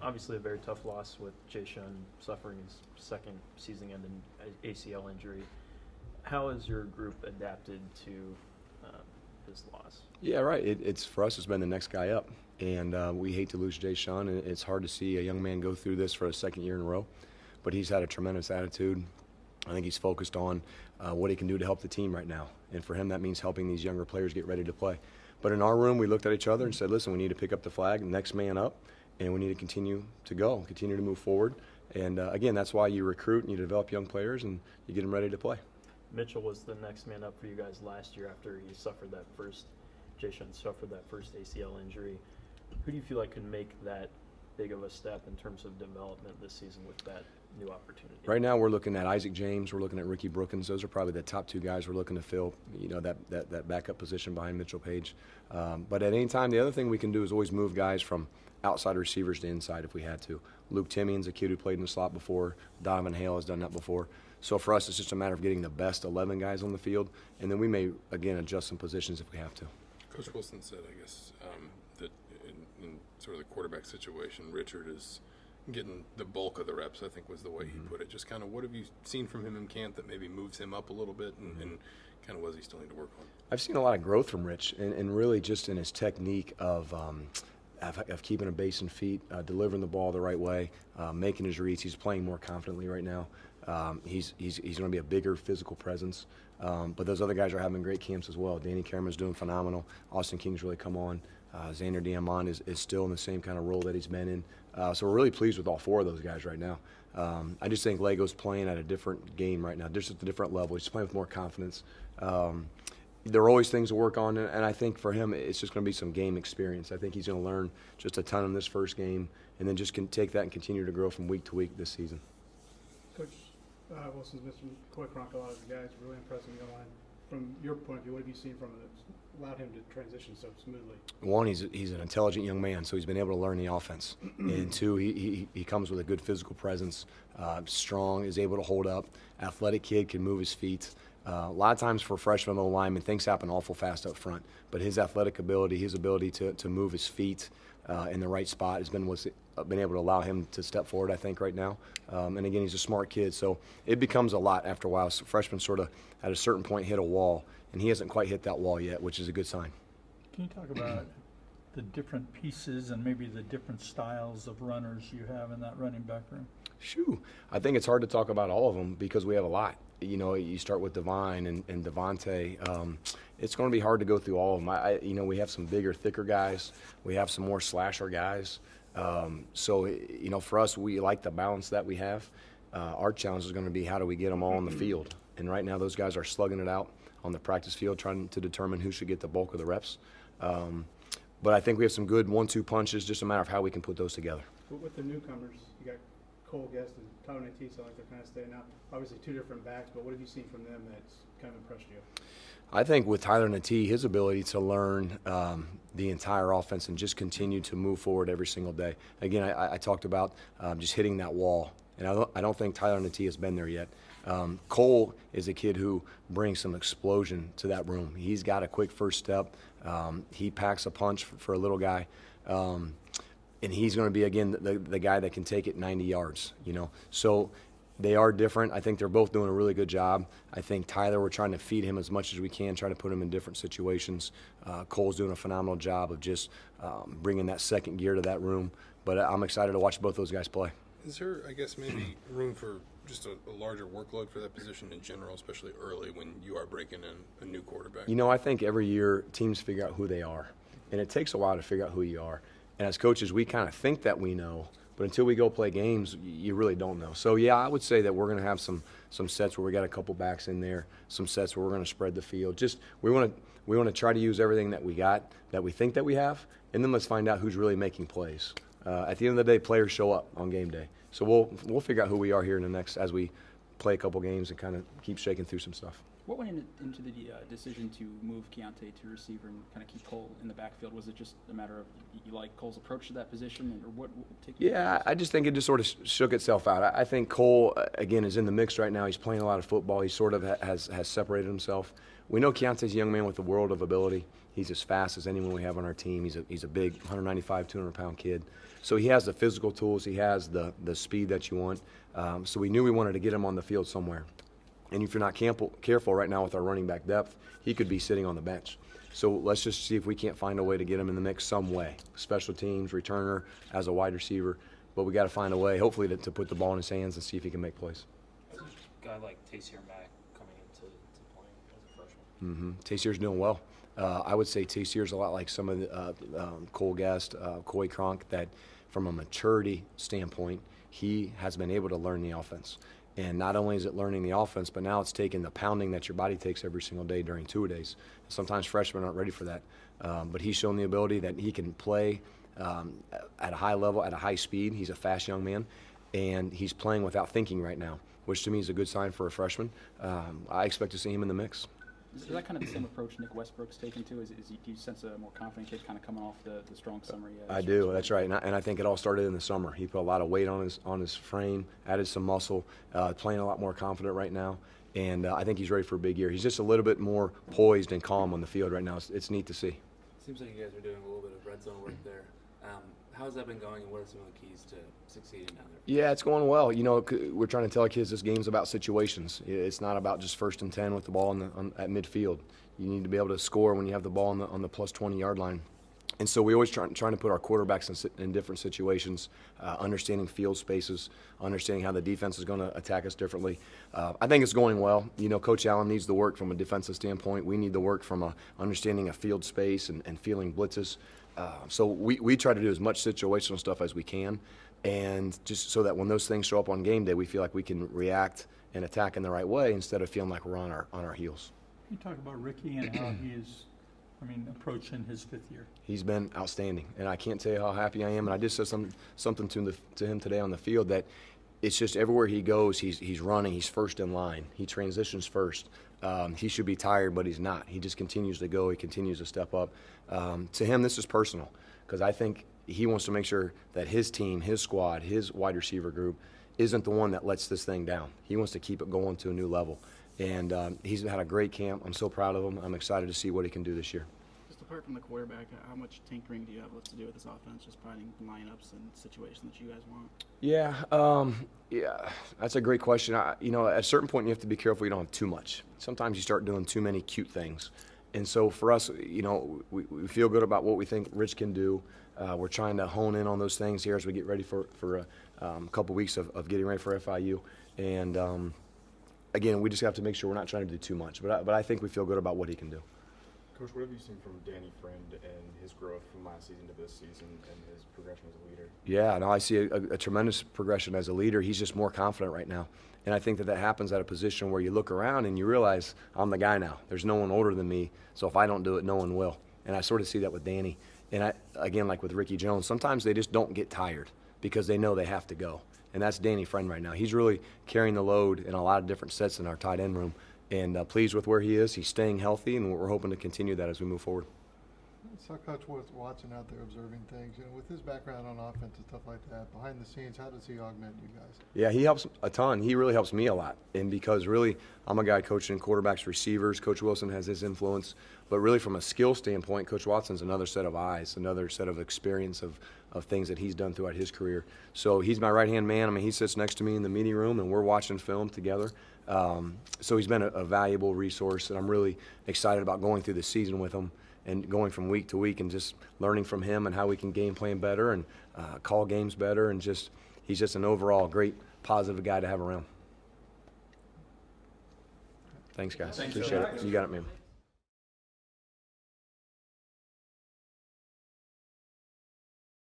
obviously a very tough loss with Jay Shun suffering his second season-ending ACL injury. How has your group adapted to his loss? Yeah, right. It's for us, it's been the next guy up. And we hate to lose Jay Shun, and it's hard to see a young man go through this for a second year in a row. But he's had a tremendous attitude. I think he's focused on what he can do to help the team right now. And for him, that means helping these younger players get ready to play. But in our room, we looked at each other and said, listen, we need to pick up the flag, next man up, and we need to continue to move forward. And again, that's why you recruit and you develop young players and you get them ready to play. Mitchell was the next man up for you guys last year after he suffered that first, Jay Shun suffered that first ACL injury. Who do you feel like could make that big of a step in terms of development this season with that new opportunity? Right now we're looking at Isaac James, we're looking at Ricky Brookins. Those are probably the top two guys we're looking to fill, that backup position behind Mitchell Page. But at any time, the other thing we can do is always move guys from outside receivers to inside if we had to. Luke Timian's a kid who played in the slot before. Donovan Hale has done that before. So for us, it's just a matter of getting the best 11 guys on the field, and then we may, again, adjust some positions if we have to. Coach Wilson said, I guess, that in sort of the quarterback situation, Richard is getting the bulk of the reps, I think was the way he put it. Just kind of what have you seen from him in camp that maybe moves him up a little bit, and kind of what does he still need to work on? I've seen a lot of growth from Rich, and really just in his technique of keeping a base and feet, delivering the ball the right way, making his reads. He's playing more confidently right now. He's going to be a bigger physical presence. But those other guys are having great camps as well. Danny Cameron's doing phenomenal. Austin King's really come on. Xander Diamond is still in the same kind of role that he's been in. So we're really pleased with all four of those guys right now. I just think Lego's playing at a different game right now, just at a different level. He's playing with more confidence. There are always things to work on, and I think for him it's just going to be some game experience. I think he's going to learn just a ton in this first game, and then just can take that and continue to grow from week to week this season. Coach Wilson's missed quite a lot of the guys, really impressive in the line. From your point of view, what have you seen from it that's allowed him to transition so smoothly? One, he's an intelligent young man, so he's been able to learn the offense. And two, he comes with a good physical presence, strong, is able to hold up, athletic kid, can move his feet. A lot of times for freshmen middle linemen, things happen awful fast up front. But his athletic ability, his ability to move his feet in the right spot has been able to allow him to step forward, I think, right now. And again, he's a smart kid, so it becomes a lot after a while. So freshmen sort of, at a certain point, hit a wall, and he hasn't quite hit that wall yet, which is a good sign. Can you talk about the different pieces and maybe the different styles of runners you have in that running back room? Shoo. I think it's hard to talk about all of them because we have a lot. You start with Divine and Devontae. It's going to be hard to go through all of them. We have some bigger, thicker guys. We have some more slasher guys. So for us, we like the balance that we have. Our challenge is going to be how do we get them all on the field. And right now those guys are slugging it out on the practice field, trying to determine who should get the bulk of the reps. But I think we have some good 1-2 punches, just a matter of how we can put those together. But with the newcomers, you got Cole Guest and Tyler Natee, so like they're kind of staying out. Obviously two different backs, but what have you seen from them that's kind of impressed you? I think with Tyler Natee, his ability to learn the entire offense and just continue to move forward every single day. Again, I talked about just hitting that wall, and I don't think Tyler Natee has been there yet. Cole is a kid who brings some explosion to that room. He's got a quick first step. He packs a punch for a little guy. And he's going to be, again, the guy that can take it 90 yards, So they are different. I think they're both doing a really good job. I think Tyler, we're trying to feed him as much as we can, try to put him in different situations. Cole's doing a phenomenal job of just bringing that second gear to that room. But I'm excited to watch both those guys play. Is there, I guess, maybe room for just a larger workload for that position in general, especially early when you are breaking in a new quarterback? I think every year teams figure out who they are. And it takes a while to figure out who you are. And as coaches, we kind of think that we know, but until we go play games, you really don't know. So, yeah, I would say that we're going to have some sets where we got a couple backs in there, some sets where we're going to spread the field. Just we want to try to use everything that we got, that we think that we have, and then let's find out who's really making plays. At the end of the day, players show up on game day. So we'll figure out who we are here in the next as we play a couple games and kind of keep shaking through some stuff. What went into the decision to move Keontae to receiver and kind of keep Cole in the backfield? Was it just a matter of you like Cole's approach to that position, or what? Yeah, I just think it just sort of shook itself out. I think Cole, again, is in the mix right now. He's playing a lot of football. He sort of has separated himself. We know Keontae's a young man with a world of ability. He's as fast as anyone we have on our team. He's a big 195, 200-pound kid. So he has the physical tools. He has the speed that you want. So we knew we wanted to get him on the field somewhere. And if you're not careful right now with our running back depth, he could be sitting on the bench. So let's just see if we can't find a way to get him in the mix some way. Special teams, returner, as a wide receiver. But we got to find a way, hopefully, to put the ball in his hands and see if he can make plays. A guy like Taysier Mack coming into playing as a freshman. Taysir's doing well. I would say Taysir's a lot like some of the Cole Guest, Coy Cronk, that from a maturity standpoint, he has been able to learn the offense. And not only is it learning the offense, but now it's taking the pounding that your body takes every single day during two-a-days. Sometimes freshmen aren't ready for that. But he's shown the ability that he can play at a high level, at a high speed. He's a fast young man, and he's playing without thinking right now, which to me is a good sign for a freshman. I expect to see him in the mix. Is that kind of the same approach Nick Westbrook's taken too? Do you sense a more confident kid kind of coming off the strong summer? I do. That's right. And I think it all started in the summer. He put a lot of weight on his frame, added some muscle, playing a lot more confident right now. And I think he's ready for a big year. He's just a little bit more poised and calm on the field right now. It's neat to see. Seems like you guys are doing a little bit of red zone work there. How's that been going, and what are some of the keys to succeeding down there? Yeah, it's going well. You know, we're trying to tell our kids this game's about situations. It's not about just 1st and 10 with the ball at midfield. You need to be able to score when you have the ball on the plus 20-yard line. And so we always trying to put our quarterbacks in different situations, understanding field spaces, understanding how the defense is going to attack us differently. I think it's going well. You know, Coach Allen needs the work from a defensive standpoint. We need the work from a understanding of field space and feeling blitzes. So we try to do as much situational stuff as we can, and just so that when those things show up on game day, we feel like we can react and attack in the right way instead of feeling like we're on our heels. You talk about Ricky and how he is, approaching his 5th year. He's been outstanding, and I can't tell you how happy I am. And I just said something to him today on the field that it's just everywhere he goes, he's running. He's first in line. He transitions first. He should be tired, but he's not. He just continues to go. He continues to step up. To him, this is personal because I think he wants to make sure that his team, his squad, his wide receiver group isn't the one that lets this thing down. He wants to keep it going to a new level. And he's had a great camp. I'm so proud of him. I'm excited to see what he can do this year. Just apart from the quarterback, how much tinkering do you have left to do with this offense, just finding lineups and situations that you guys want? Yeah, that's a great question. At a certain point, you have to be careful you don't have too much. Sometimes you start doing too many cute things. And so for us, we feel good about what we think Rich can do. We're trying to hone in on those things here as we get ready for a couple weeks of getting ready for FIU. And again, we just have to make sure we're not trying to do too much. But I think we feel good about what he can do. Coach, what have you seen from Danny Friend and his growth from last season to this season and his progression as a leader? Yeah, no, I see a tremendous progression as a leader. He's just more confident right now. And I think that happens at a position where you look around and you realize I'm the guy now. There's no one older than me, so if I don't do it, no one will. And I sort of see that with Danny. And again, like with Ricky Jones, sometimes they just don't get tired because they know they have to go. And that's Danny Friend right now. He's really carrying the load in a lot of different sets in our tight end room. And pleased with where he is. He's staying healthy, and we're hoping to continue that as we move forward. I saw Coach Watson out there observing things. With his background on offense and stuff like that, behind the scenes, how does he augment you guys? Yeah, he helps a ton. He really helps me a lot. And because really, I'm a guy coaching quarterbacks, receivers. Coach Wilson has his influence. But really from a skill standpoint, Coach Watson's another set of eyes, another set of experience of things that he's done throughout his career. So he's my right-hand man. He sits next to me in the meeting room, and we're watching film together. So he's been a valuable resource, and I'm really excited about going through the season with him and going from week to week and just learning from him and how we can game plan better and call games better. And he's just an overall great, positive guy to have around. Thanks, guys. Appreciate it. You got it, man.